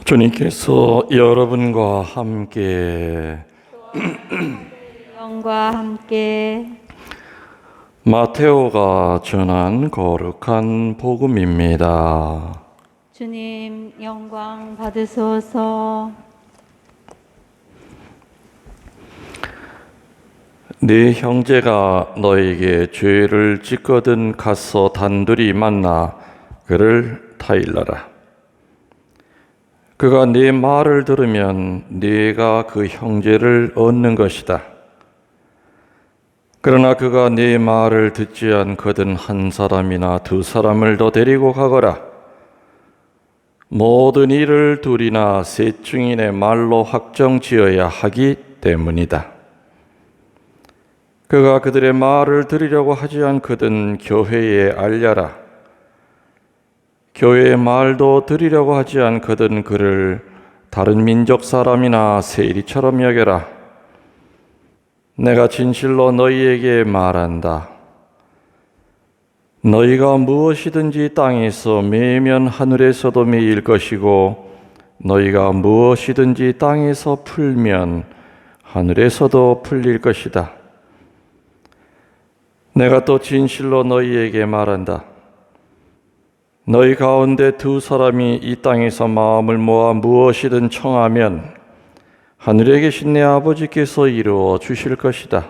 주님께서 여러분과 함께 영과 함께 마테오가 전한 거룩한 복음입니다. 주님 영광 받으소서. 네 형제가 너에게 죄를 짓거든 가서 단둘이 만나 그를 타일러라. 그가 네 말을 들으면 네가 그 형제를 얻는 것이다. 그러나 그가 네 말을 듣지 않거든 한 사람이나 두 사람을 더 데리고 가거라. 모든 일을 둘이나 셋 중인의 말로 확정지어야 하기 때문이다. 그가 그들의 말을 들으려고 하지 않거든 교회에 알려라. 교회의 말도 들으려고 하지 않거든 그를 다른 민족 사람이나 세리처럼 여겨라. 내가 진실로 너희에게 말한다. 너희가 무엇이든지 땅에서 매면 하늘에서도 매일 것이고 너희가 무엇이든지 땅에서 풀면 하늘에서도 풀릴 것이다. 내가 또 진실로 너희에게 말한다. 너희 가운데 두 사람이 이 땅에서 마음을 모아 무엇이든 청하면 하늘에 계신 내 아버지께서 이루어 주실 것이다.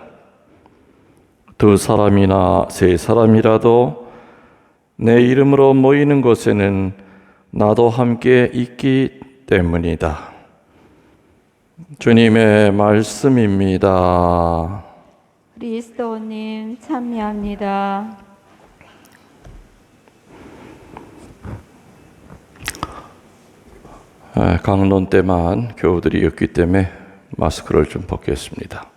두 사람이나 세 사람이라도 내 이름으로 모이는 곳에는 나도 함께 있기 때문이다. 주님의 말씀입니다. 그리스도님 참여합니다. 강론 때만 교우들이 없기 때문에 마스크를 좀 벗겠습니다.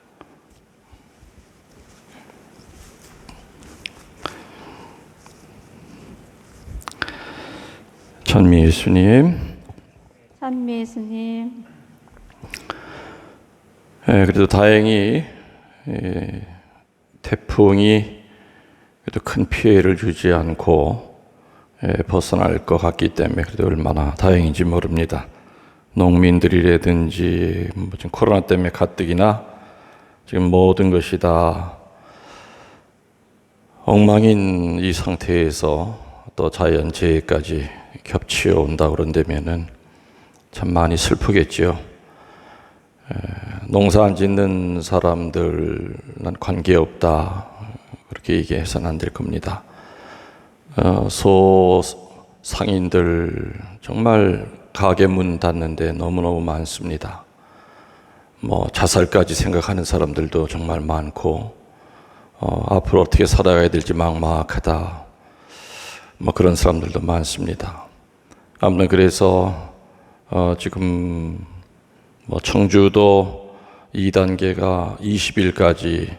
찬미 예수님. 찬미 예수님. 그래도 다행히 태풍이 그래도 큰 피해를 주지 않고 벗어날 것 같기 때문에 그래도 얼마나 다행인지 모릅니다. 농민들이라든지 지금 코로나 때문에 가뜩이나 지금 모든 것이 다 엉망인 이 상태에서 또 자연재해까지 겹치어 온다 그런다면은 참 많이 슬프겠지요. 농사 안 짓는 사람들은 관계없다 그렇게 얘기해서는 안 될 겁니다. 소상인들 정말 가게 문 닫는데 너무너무 많습니다. 자살까지 생각하는 사람들도 정말 많고 앞으로 어떻게 살아가야 될지 막막하다 그런 사람들도 많습니다. 아무튼 그래서 지금 청주도 2단계가 20일까지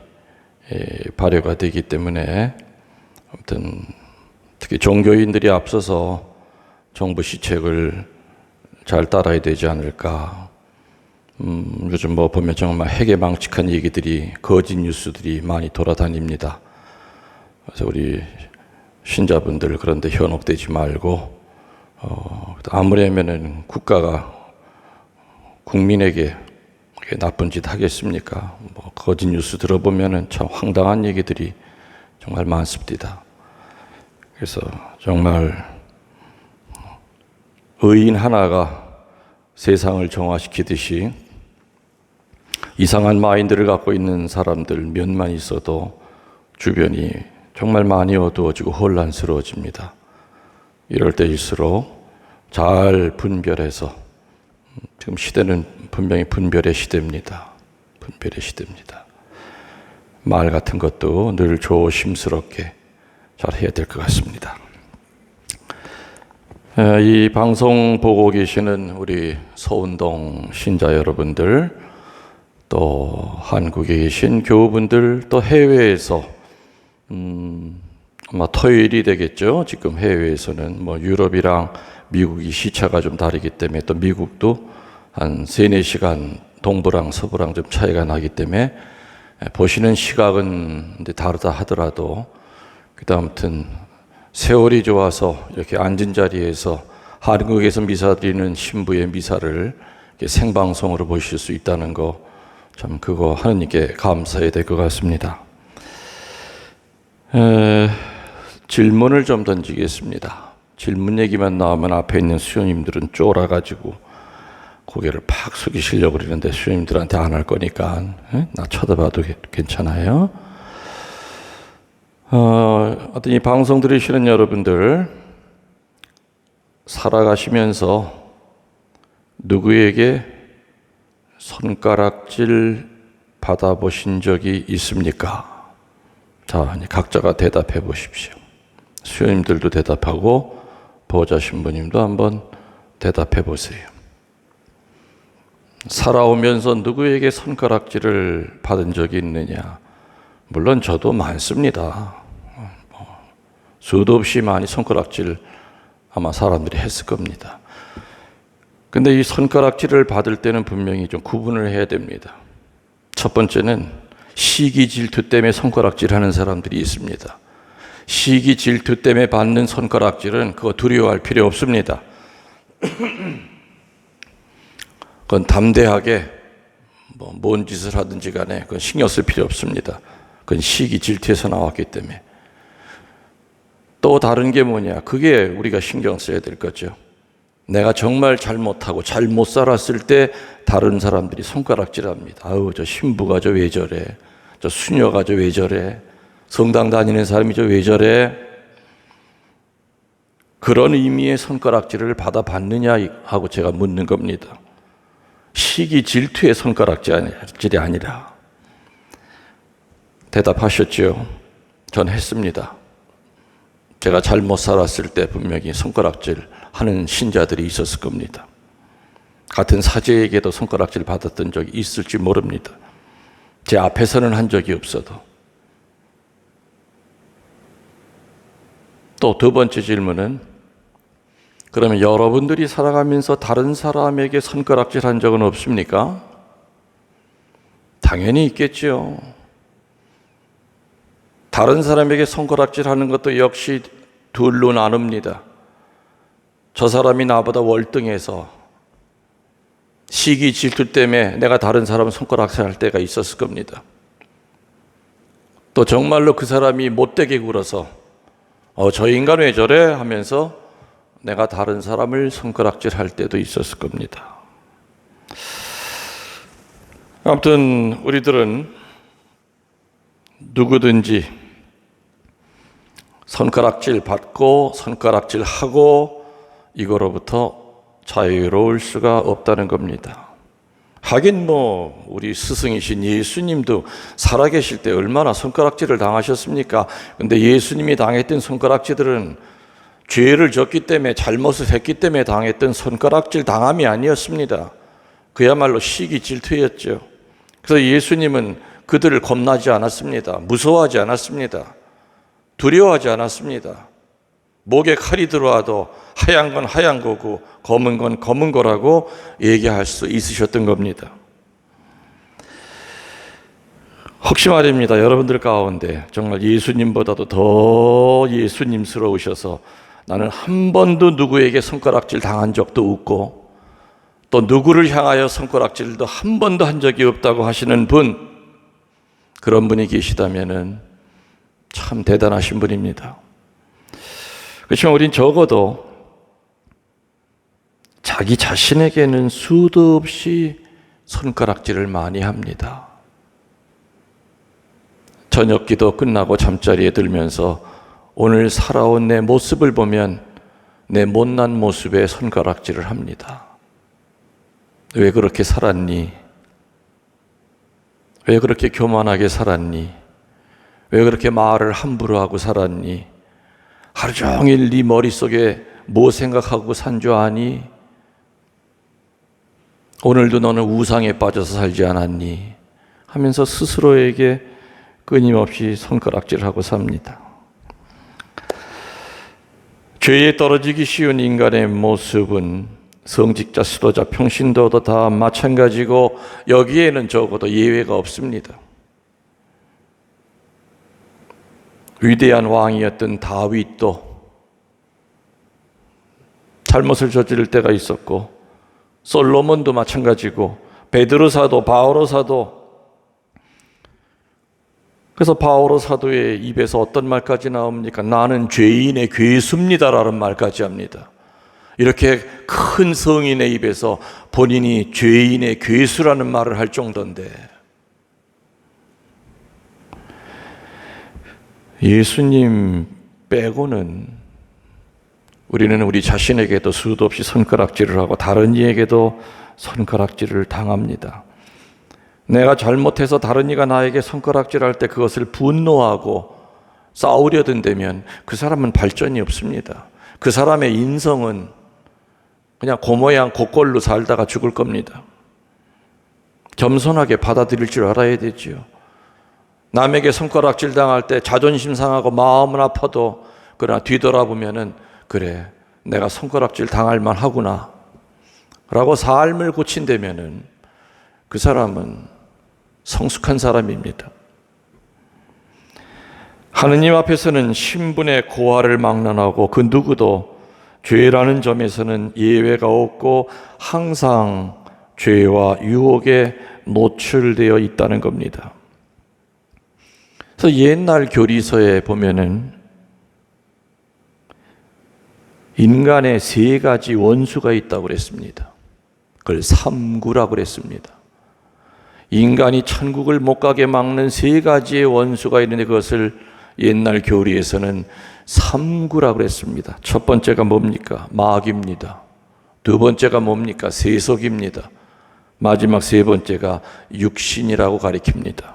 발효가 되기 때문에 아무튼 특히 종교인들이 앞서서 정부 시책을 잘 따라야 되지 않을까. 요즘 보면 정말 해괴망측한 얘기들이, 거짓 뉴스들이 많이 돌아다닙니다. 그래서 우리 신자분들 그런데 현혹되지 말고, 아무래면은 국가가 국민에게 나쁜 짓 하겠습니까? 거짓 뉴스 들어보면은 참 황당한 얘기들이 정말 많습니다. 그래서 정말 의인 하나가 세상을 정화시키듯이 이상한 마인드를 갖고 있는 사람들 몇만 있어도 주변이 정말 많이 어두워지고 혼란스러워집니다. 이럴 때일수록 잘 분별해서, 지금 시대는 분명히 분별의 시대입니다. 분별의 시대입니다. 말 같은 것도 늘 조심스럽게 잘 해야 될 것 같습니다. 이 방송 보고 계시는 우리 서운동 신자 여러분들, 또 한국에 계신 교우분들, 또 해외에서 아마 토요일이 되겠죠. 지금 해외에서는 유럽이랑 미국이 시차가 좀 다르기 때문에, 또 미국도 한 3-4시간 동부랑 서부랑 좀 차이가 나기 때문에 보시는 시각은 다르다 하더라도, 아무튼 세월이 좋아서 이렇게 앉은 자리에서 한국에서 미사 드리는 신부의 미사를 이렇게 생방송으로 보실 수 있다는 거, 참 그거 하느님께 감사해야 될 것 같습니다. 질문을 좀 던지겠습니다. 질문 얘기만 나오면 앞에 있는 수녀님들은 쫄아가지고 고개를 팍 숙이시려고 그러는데 수녀님들한테 안 할 거니까 나 쳐다봐도 괜찮아요. 어떤 이 방송 들으시는 여러분들, 살아가시면서 누구에게 손가락질 받아보신 적이 있습니까? 자, 이제 각자가 대답해 보십시오. 수녀님들도 대답하고 보호자 신부님도 한번 대답해 보세요. 살아오면서 누구에게 손가락질을 받은 적이 있느냐? 물론 저도 많습니다. 수도 없이 많이 손가락질 아마 사람들이 했을 겁니다. 근데 이 손가락질을 받을 때는 분명히 좀 구분을 해야 됩니다. 첫 번째는 시기 질투 때문에 손가락질 하는 사람들이 있습니다. 시기 질투 때문에 받는 손가락질은 그거 두려워할 필요 없습니다. 그건 담대하게 뭔 짓을 하든지 간에 그건 신경 쓸 필요 없습니다. 그건 시기 질투에서 나왔기 때문에. 또 다른 게 뭐냐? 그게 우리가 신경 써야 될 거죠. 내가 정말 잘못하고 잘못 살았을 때 다른 사람들이 손가락질합니다. 아우, 저 신부가 저 왜 저래? 저 수녀가 저 왜 저래? 성당 다니는 사람이 저 왜 저래? 그런 의미의 손가락질을 받아봤느냐 하고 제가 묻는 겁니다. 시기 질투의 손가락질이 아니라. 대답하셨죠? 전 했습니다. 제가 잘못 살았을 때 분명히 손가락질 하는 신자들이 있었을 겁니다. 같은 사제에게도 손가락질 받았던 적이 있을지 모릅니다. 제 앞에서는 한 적이 없어도. 또 두 번째 질문은, 그러면 여러분들이 살아가면서 다른 사람에게 손가락질 한 적은 없습니까? 당연히 있겠죠. 다른 사람에게 손가락질 하는 것도 역시 둘로 나눕니다. 저 사람이 나보다 월등해서 시기 질투 때문에 내가 다른 사람 손가락질 할 때가 있었을 겁니다. 또 정말로 그 사람이 못되게 굴어서 저 인간 왜 저래? 하면서 내가 다른 사람을 손가락질 할 때도 있었을 겁니다. 아무튼 우리들은 누구든지 손가락질 받고 손가락질 하고 이거로부터 자유로울 수가 없다는 겁니다. 하긴 우리 스승이신 예수님도 살아계실 때 얼마나 손가락질을 당하셨습니까? 근데 예수님이 당했던 손가락질들은 죄를 졌기 때문에, 잘못을 했기 때문에 당했던 손가락질 당함이 아니었습니다. 그야말로 시기 질투였죠. 그래서 예수님은 그들을 겁나지 않았습니다. 무서워하지 않았습니다. 두려워하지 않았습니다. 목에 칼이 들어와도 하얀 건 하얀 거고 검은 건 검은 거라고 얘기할 수 있으셨던 겁니다. 혹시 말입니다. 여러분들 가운데 정말 예수님보다도 더 예수님스러우셔서 나는 한 번도 누구에게 손가락질 당한 적도 없고 또 누구를 향하여 손가락질도 한 번도 한 적이 없다고 하시는 분, 그런 분이 계시다면은 참 대단하신 분입니다. 그렇지만 우린 적어도 자기 자신에게는 수도 없이 손가락질을 많이 합니다. 저녁 기도 끝나고 잠자리에 들면서 오늘 살아온 내 모습을 보면 내 못난 모습에 손가락질을 합니다. 왜 그렇게 살았니? 왜 그렇게 교만하게 살았니? 왜 그렇게 말을 함부로 하고 살았니? 하루 종일 네 머릿속에 뭐 생각하고 산 줄 아니? 오늘도 너는 우상에 빠져서 살지 않았니? 하면서 스스로에게 끊임없이 손가락질하고 삽니다. 죄에 떨어지기 쉬운 인간의 모습은 성직자, 수도자, 평신도도 다 마찬가지고 여기에는 적어도 예외가 없습니다. 위대한 왕이었던 다윗도 잘못을 저지를 때가 있었고, 솔로몬도 마찬가지고, 베드로 사도, 바오로 사도. 그래서 바오로 사도의 입에서 어떤 말까지 나옵니까? 나는 죄인의 괴수입니다라는 말까지 합니다. 이렇게 큰 성인의 입에서 본인이 죄인의 괴수라는 말을 할 정도인데, 예수님 빼고는 우리는 우리 자신에게도 수도 없이 손가락질을 하고 다른 이에게도 손가락질을 당합니다. 내가 잘못해서 다른 이가 나에게 손가락질할 때 그것을 분노하고 싸우려 든다면 그 사람은 발전이 없습니다. 그 사람의 인성은 그냥 고모양 고꼴로 살다가 죽을 겁니다. 겸손하게 받아들일 줄 알아야 되지요. 남에게 손가락질 당할 때 자존심 상하고 마음은 아파도 그러나 뒤돌아보면은 그래, 내가 손가락질 당할 만하구나 라고 삶을 고친다면은 그 사람은 성숙한 사람입니다. 하느님 앞에서는 신분의 고하를 막론하고 그 누구도 죄라는 점에서는 예외가 없고 항상 죄와 유혹에 노출되어 있다는 겁니다. 그래서 옛날 교리서에 보면은 인간의 세 가지 원수가 있다고 그랬습니다. 그걸 삼구라고 그랬습니다. 인간이 천국을 못 가게 막는 세 가지의 원수가 있는데 그것을 옛날 교리에서는 삼구라고 그랬습니다. 첫 번째가 뭡니까? 마귀입니다. 두 번째가 뭡니까? 세속입니다. 마지막 세 번째가 육신이라고 가리킵니다.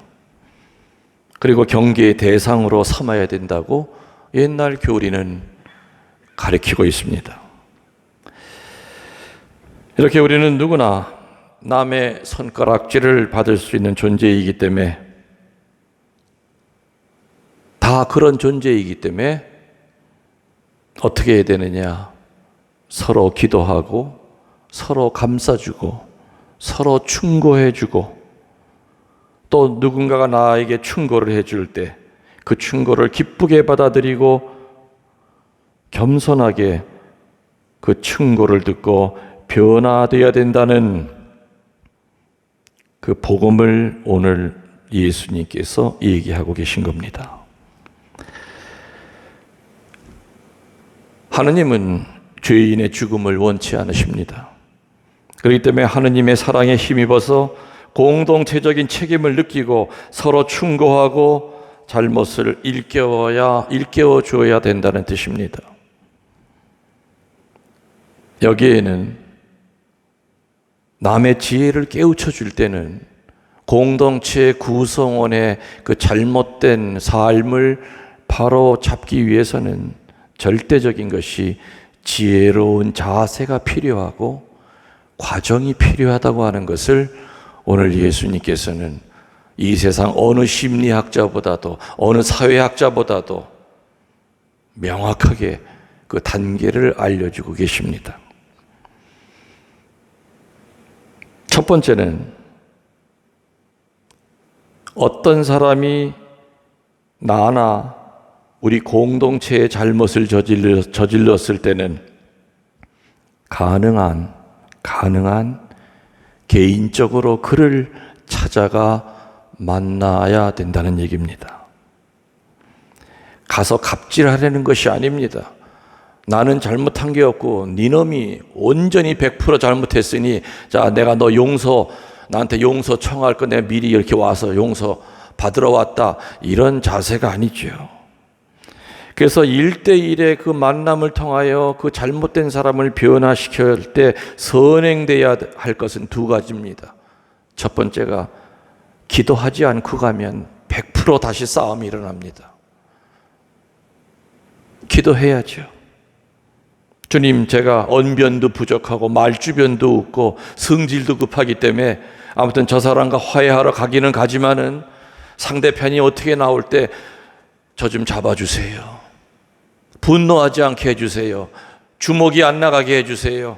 그리고 경계의 대상으로 삼아야 된다고 옛날 교리는 가리키고 있습니다. 이렇게 우리는 누구나 남의 손가락질을 받을 수 있는 존재이기 때문에, 다 그런 존재이기 때문에 어떻게 해야 되느냐? 서로 기도하고 서로 감싸주고 서로 충고해주고, 또 누군가가 나에게 충고를 해줄 때 그 충고를 기쁘게 받아들이고 겸손하게 그 충고를 듣고 변화되어야 된다는 그 복음을 오늘 예수님께서 얘기하고 계신 겁니다. 하느님은 죄인의 죽음을 원치 않으십니다. 그렇기 때문에 하느님의 사랑에 힘입어서 공동체적인 책임을 느끼고 서로 충고하고 잘못을 일깨워 주어야 된다는 뜻입니다. 여기에는 남의 지혜를 깨우쳐 줄 때는 공동체 구성원의 그 잘못된 삶을 바로 잡기 위해서는 절대적인 것이 지혜로운 자세가 필요하고 과정이 필요하다고 하는 것을 오늘 예수님께서는 이 세상 어느 심리학자보다도 어느 사회학자보다도 명확하게 그 단계를 알려주고 계십니다. 첫 번째는 어떤 사람이 나나 우리 공동체의 잘못을 저질렀을 때는 가능한 개인적으로 그를 찾아가 만나야 된다는 얘기입니다. 가서 갑질하려는 것이 아닙니다. 나는 잘못한 게 없고 네 놈이 온전히 100% 잘못했으니 자, 내가 너 나한테 용서 청할 거 내가 미리 이렇게 와서 용서 받으러 왔다, 이런 자세가 아니죠. 그래서 1대1의 그 만남을 통하여 그 잘못된 사람을 변화시킬 때 선행돼야 할 것은 두 가지입니다. 첫 번째가 기도하지 않고 가면 100% 다시 싸움이 일어납니다. 기도해야죠. 주님, 제가 언변도 부족하고 말주변도 없고 성질도 급하기 때문에 아무튼 저 사람과 화해하러 가기는 가지만은 상대편이 어떻게 나올 때 저 좀 잡아주세요. 분노하지 않게 해주세요. 주먹이 안 나가게 해주세요.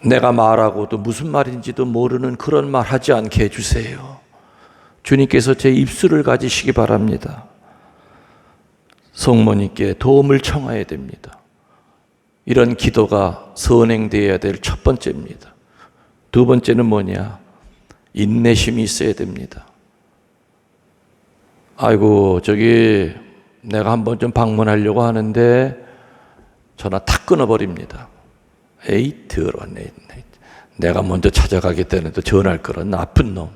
내가 말하고도 무슨 말인지도 모르는 그런 말 하지 않게 해주세요. 주님께서 제 입술을 가지시기 바랍니다. 성모님께 도움을 청해야 됩니다. 이런 기도가 선행되어야 될 첫 번째입니다. 두 번째는 뭐냐? 인내심이 있어야 됩니다. 아이고, 저기 내가 한번 좀 방문하려고 하는데 전화 탁 끊어버립니다. 에이, 더러네. 내가 먼저 찾아가겠다는데 전화할 거란 나쁜 놈.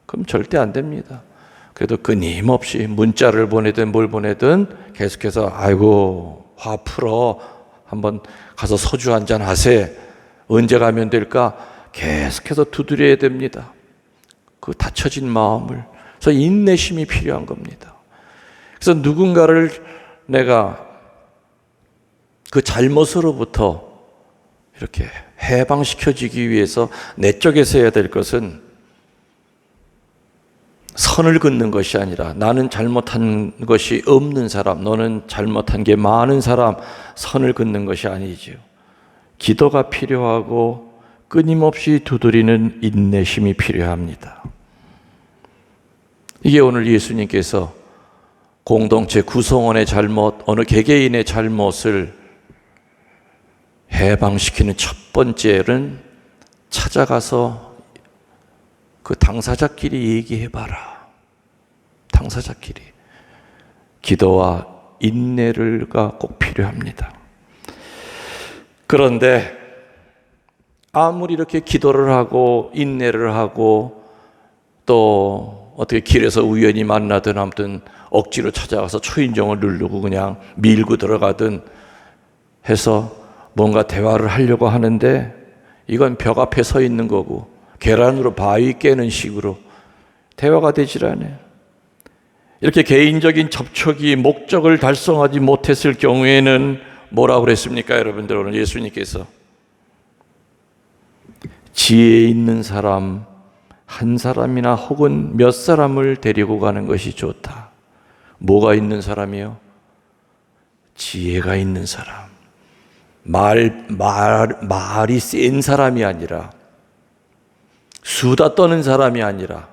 그럼 절대 안 됩니다. 그래도 끊임없이 문자를 보내든 뭘 보내든 계속해서 아이고, 화 풀어. 한번 가서 소주 한잔 하세. 언제 가면 될까? 계속해서 두드려야 됩니다. 그 닫혀진 마음을. 그래서 인내심이 필요한 겁니다. 그래서 누군가를 내가 그 잘못으로부터 이렇게 해방시켜주기 위해서 내 쪽에서 해야 될 것은 선을 긋는 것이 아니라 나는 잘못한 것이 없는 사람, 너는 잘못한 게 많은 사람, 선을 긋는 것이 아니지요. 기도가 필요하고 끊임없이 두드리는 인내심이 필요합니다. 이게 오늘 예수님께서 공동체 구성원의 잘못, 어느 개개인의 잘못을 해방시키는 첫 번째는 찾아가서 그 당사자끼리 얘기해봐라. 당사자끼리. 기도와 인내가 꼭 필요합니다. 그런데 아무리 이렇게 기도를 하고 인내를 하고 또 어떻게 길에서 우연히 만나든 아무튼 억지로 찾아가서 초인종을 누르고 그냥 밀고 들어가든 해서 뭔가 대화를 하려고 하는데 이건 벽 앞에 서 있는 거고 계란으로 바위 깨는 식으로 대화가 되질 않아요. 이렇게 개인적인 접촉이 목적을 달성하지 못했을 경우에는 뭐라고 그랬습니까? 여러분들 오늘 예수님께서 지혜 있는 사람 한 사람이나 혹은 몇 사람을 데리고 가는 것이 좋다. 뭐가 있는 사람이요? 지혜가 있는 사람. 말이 센 사람이 아니라 수다 떠는 사람이 아니라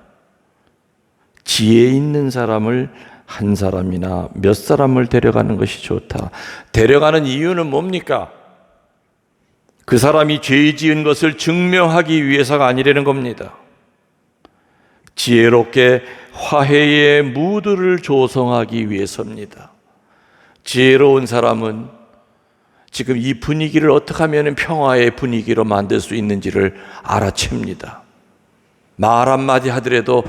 지혜 있는 사람을 한 사람이나 몇 사람을 데려가는 것이 좋다. 데려가는 이유는 뭡니까? 그 사람이 죄 지은 것을 증명하기 위해서가 아니라는 겁니다. 지혜롭게 화해의 무드를 조성하기 위해서입니다. 지혜로운 사람은 지금 이 분위기를 어떻게 하면 평화의 분위기로 만들 수 있는지를 알아챕니다. 말 한마디 하더라도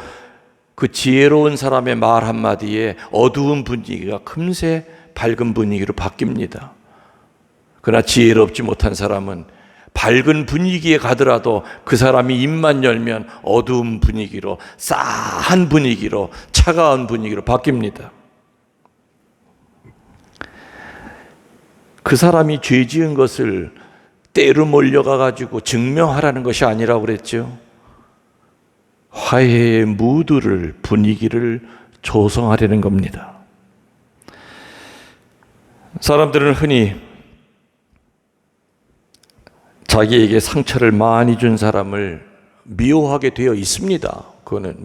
그 지혜로운 사람의 말 한마디에 어두운 분위기가 금세 밝은 분위기로 바뀝니다. 그러나 지혜롭지 못한 사람은 밝은 분위기에 가더라도 그 사람이 입만 열면 어두운 분위기로, 싸한 분위기로, 차가운 분위기로 바뀝니다. 그 사람이 죄 지은 것을 때로 몰려가가지고 증명하라는 것이 아니라고 그랬죠. 화해의 무드를, 분위기를 조성하려는 겁니다. 사람들은 흔히 자기에게 상처를 많이 준 사람을 미워하게 되어 있습니다. 그거는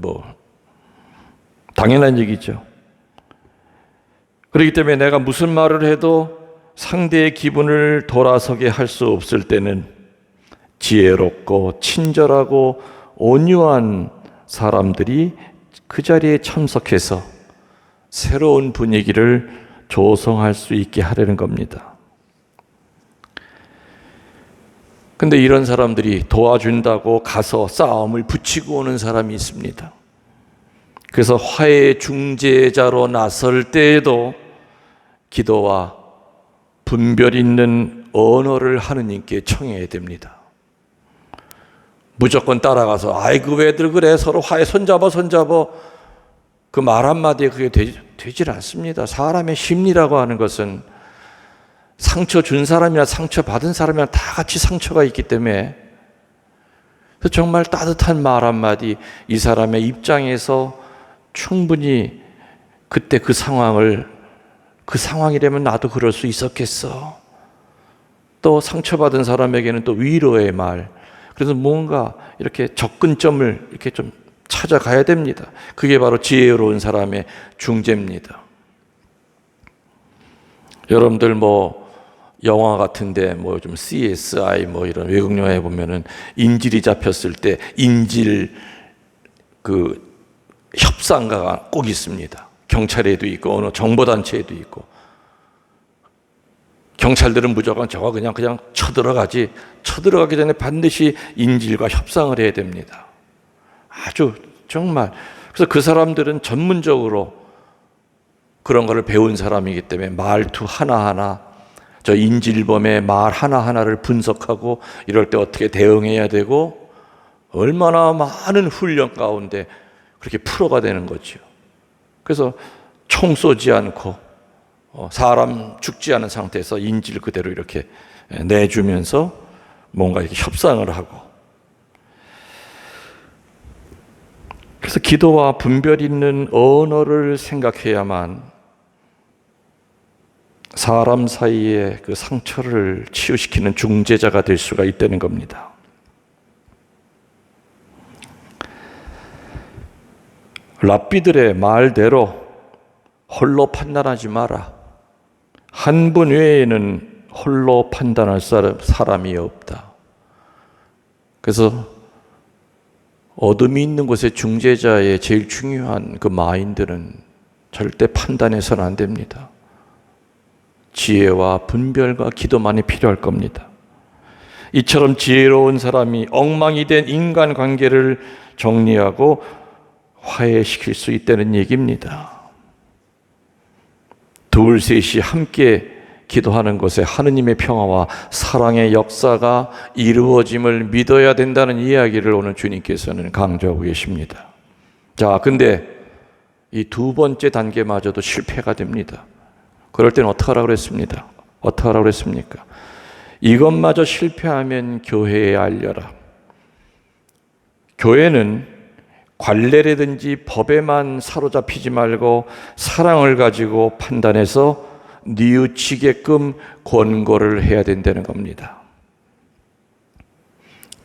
당연한 얘기죠. 그렇기 때문에 내가 무슨 말을 해도 상대의 기분을 돌아서게 할 수 없을 때는 지혜롭고 친절하고 온유한 사람들이 그 자리에 참석해서 새로운 분위기를 조성할 수 있게 하려는 겁니다. 근데 이런 사람들이 도와준다고 가서 싸움을 붙이고 오는 사람이 있습니다. 그래서 화해의 중재자로 나설 때에도 기도와 분별 있는 언어를 하느님께 청해야 됩니다. 무조건 따라가서 아이고 왜들 그래 서로 화해 손잡아 그 말 한마디에 그게 되질 않습니다. 사람의 심리라고 하는 것은 상처 준 사람이나 상처 받은 사람이나 다 같이 상처가 있기 때문에 정말 따뜻한 말 한마디 이 사람의 입장에서 충분히 그때 그 상황이라면 나도 그럴 수 있었겠어. 또 상처받은 사람에게는 또 위로의 말. 그래서 뭔가 이렇게 접근점을 이렇게 좀 찾아가야 됩니다. 그게 바로 지혜로운 사람의 중재입니다. 여러분들 뭐 영화 같은데 뭐 좀 CSI 뭐 이런 외국 영화에 보면은 인질이 잡혔을 때 인질 그 협상가가 꼭 있습니다. 경찰에도 있고 어느 정보단체에도 있고. 경찰들은 무조건 저거 그냥 쳐들어가지. 쳐들어가기 전에 반드시 인질과 협상을 해야 됩니다. 아주 정말. 그래서 그 사람들은 전문적으로 그런 거를 배운 사람이기 때문에 말투 하나하나, 저 인질범의 말 하나하나를 분석하고 이럴 때 어떻게 대응해야 되고 얼마나 많은 훈련 가운데 그렇게 프로가 되는 거죠. 그래서 총 쏘지 않고 사람 죽지 않은 상태에서 인질 그대로 이렇게 내주면서 뭔가 이렇게 협상을 하고. 그래서 기도와 분별 있는 언어를 생각해야만 사람 사이의 그 상처를 치유시키는 중재자가 될 수가 있다는 겁니다. 랍비들의 말대로 홀로 판단하지 마라. 한 분 외에는 홀로 판단할 사람이 없다. 그래서 어둠이 있는 곳에 중재자의 제일 중요한 그 마인드는 절대 판단해서는 안 됩니다. 지혜와 분별과 기도만이 필요할 겁니다. 이처럼 지혜로운 사람이 엉망이 된 인간관계를 정리하고 화해시킬 수 있다는 얘기입니다. 둘, 셋이 함께 기도하는 것에 하느님의 평화와 사랑의 역사가 이루어짐을 믿어야 된다는 이야기를 오늘 주님께서는 강조하고 계십니다. 자, 근데 이 두 번째 단계마저도 실패가 됩니다. 그럴 때는 어떻게 하라고 그랬습니다? 어떻게 하라고 그랬습니까? 이것마저 실패하면 교회에 알려라. 교회는 관례라든지 법에만 사로잡히지 말고 사랑을 가지고 판단해서 뉘우치게끔 권고를 해야 된다는 겁니다.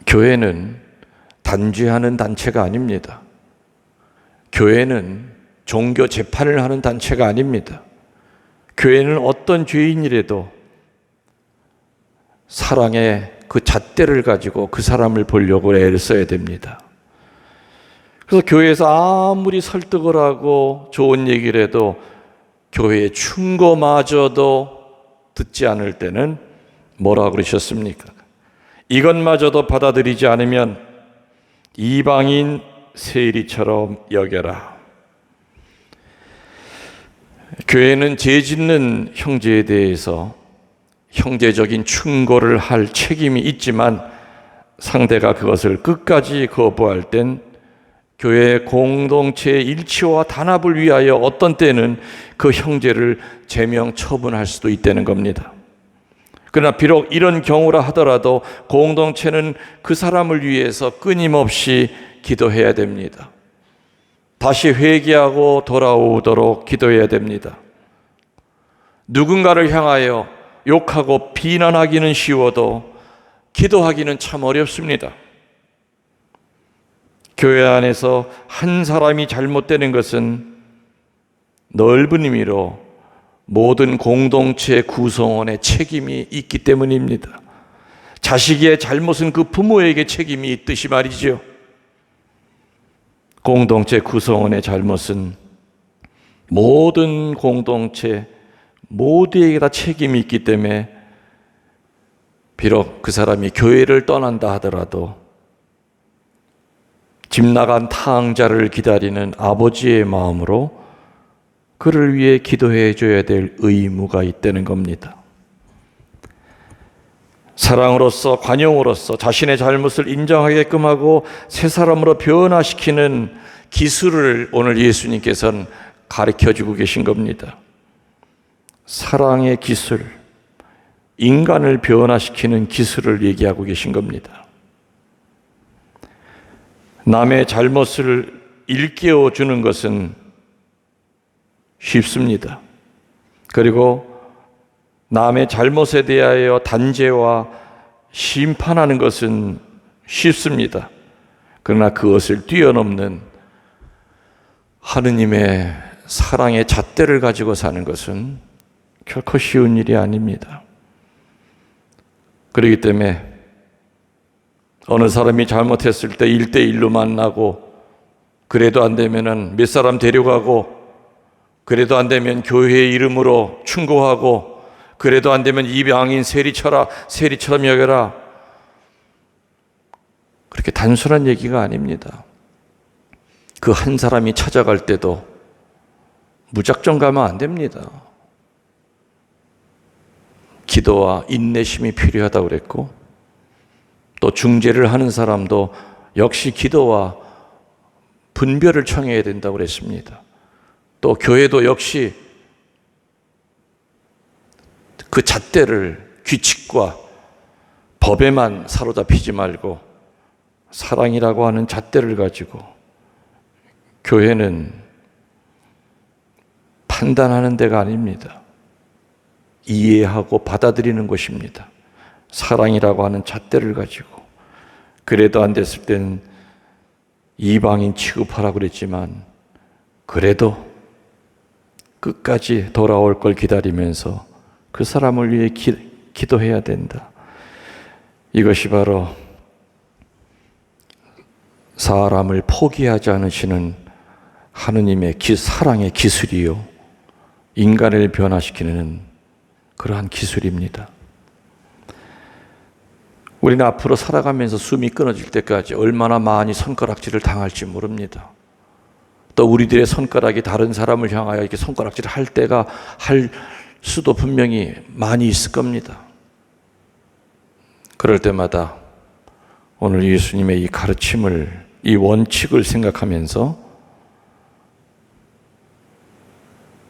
교회는 단죄하는 단체가 아닙니다. 교회는 종교 재판을 하는 단체가 아닙니다. 교회는 어떤 죄인이라도 사랑의 그 잣대를 가지고 그 사람을 보려고 애를 써야 됩니다. 그래서 교회에서 아무리 설득을 하고 좋은 얘기를 해도 교회의 충고마저도 듣지 않을 때는 뭐라 그러셨습니까? 이것마저도 받아들이지 않으면 이방인 세리처럼 여겨라. 교회는 죄 짓는 형제에 대해서 형제적인 충고를 할 책임이 있지만 상대가 그것을 끝까지 거부할 땐 교회 공동체의 일치와 단합을 위하여 어떤 때는 그 형제를 제명 처분할 수도 있다는 겁니다. 그러나 비록 이런 경우라 하더라도 공동체는 그 사람을 위해서 끊임없이 기도해야 됩니다. 다시 회개하고 돌아오도록 기도해야 됩니다. 누군가를 향하여 욕하고 비난하기는 쉬워도 기도하기는 참 어렵습니다. 교회 안에서 한 사람이 잘못되는 것은 넓은 의미로 모든 공동체 구성원의 책임이 있기 때문입니다. 자식의 잘못은 그 부모에게 책임이 있듯이 말이죠. 공동체 구성원의 잘못은 모든 공동체 모두에게 다 책임이 있기 때문에 비록 그 사람이 교회를 떠난다 하더라도 집 나간 탕자를 기다리는 아버지의 마음으로 그를 위해 기도해 줘야 될 의무가 있다는 겁니다. 사랑으로서 관용으로서 자신의 잘못을 인정하게끔 하고 새 사람으로 변화시키는 기술을 오늘 예수님께서는 가르쳐주고 계신 겁니다. 사랑의 기술, 인간을 변화시키는 기술을 얘기하고 계신 겁니다. 남의 잘못을 일깨워 주는 것은 쉽습니다. 그리고 남의 잘못에 대하여 단죄와 심판하는 것은 쉽습니다. 그러나 그것을 뛰어넘는 하느님의 사랑의 잣대를 가지고 사는 것은 결코 쉬운 일이 아닙니다. 그렇기 때문에 어느 사람이 잘못했을 때 1대1로 만나고, 그래도 안 되면은 몇 사람 데려가고, 그래도 안 되면 교회의 이름으로 충고하고, 그래도 안 되면 이방인 세리쳐라, 세리처럼 여겨라. 그렇게 단순한 얘기가 아닙니다. 그 한 사람이 찾아갈 때도 무작정 가면 안 됩니다. 기도와 인내심이 필요하다고 그랬고, 또 중재를 하는 사람도 역시 기도와 분별을 청해야 된다고 그랬습니다. 또 교회도 역시 그 잣대를 규칙과 법에만 사로잡히지 말고 사랑이라고 하는 잣대를 가지고, 교회는 판단하는 데가 아닙니다. 이해하고 받아들이는 것입니다. 사랑이라고 하는 잣대를 가지고. 그래도 안 됐을 땐 이방인 취급하라고 그랬지만, 그래도 끝까지 돌아올 걸 기다리면서 그 사람을 위해 기도해야 된다. 이것이 바로 사람을 포기하지 않으시는 하느님의 사랑의 기술이요, 인간을 변화시키는 그러한 기술입니다. 우리는 앞으로 살아가면서 숨이 끊어질 때까지 얼마나 많이 손가락질을 당할지 모릅니다. 또 우리들의 손가락이 다른 사람을 향하여 이렇게 손가락질을 할 수도 분명히 많이 있을 겁니다. 그럴 때마다 오늘 예수님의 이 가르침을, 이 원칙을 생각하면서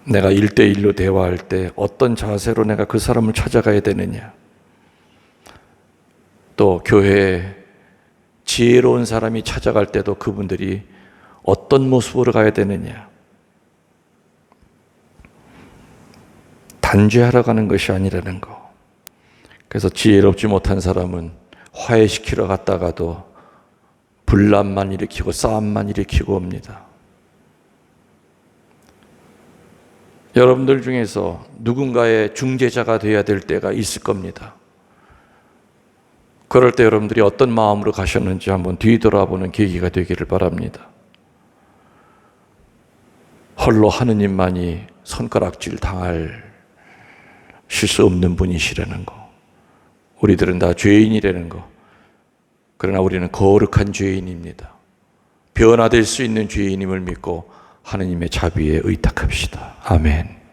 내가 1대1로 대화할 때 어떤 자세로 내가 그 사람을 찾아가야 되느냐, 또 교회에 지혜로운 사람이 찾아갈 때도 그분들이 어떤 모습으로 가야 되느냐, 단죄하러 가는 것이 아니라는 거. 그래서 지혜롭지 못한 사람은 화해시키러 갔다가도 분란만 일으키고 싸움만 일으키고 옵니다. 여러분들 중에서 누군가의 중재자가 되어야 될 때가 있을 겁니다. 그럴 때 여러분들이 어떤 마음으로 가셨는지 한번 뒤돌아보는 계기가 되기를 바랍니다. 홀로 하느님만이 손가락질 당할 수 없는 분이시라는 거, 우리들은 다 죄인이라는 거, 그러나 우리는 거룩한 죄인입니다. 변화될 수 있는 죄인임을 믿고 하느님의 자비에 의탁합시다. 아멘.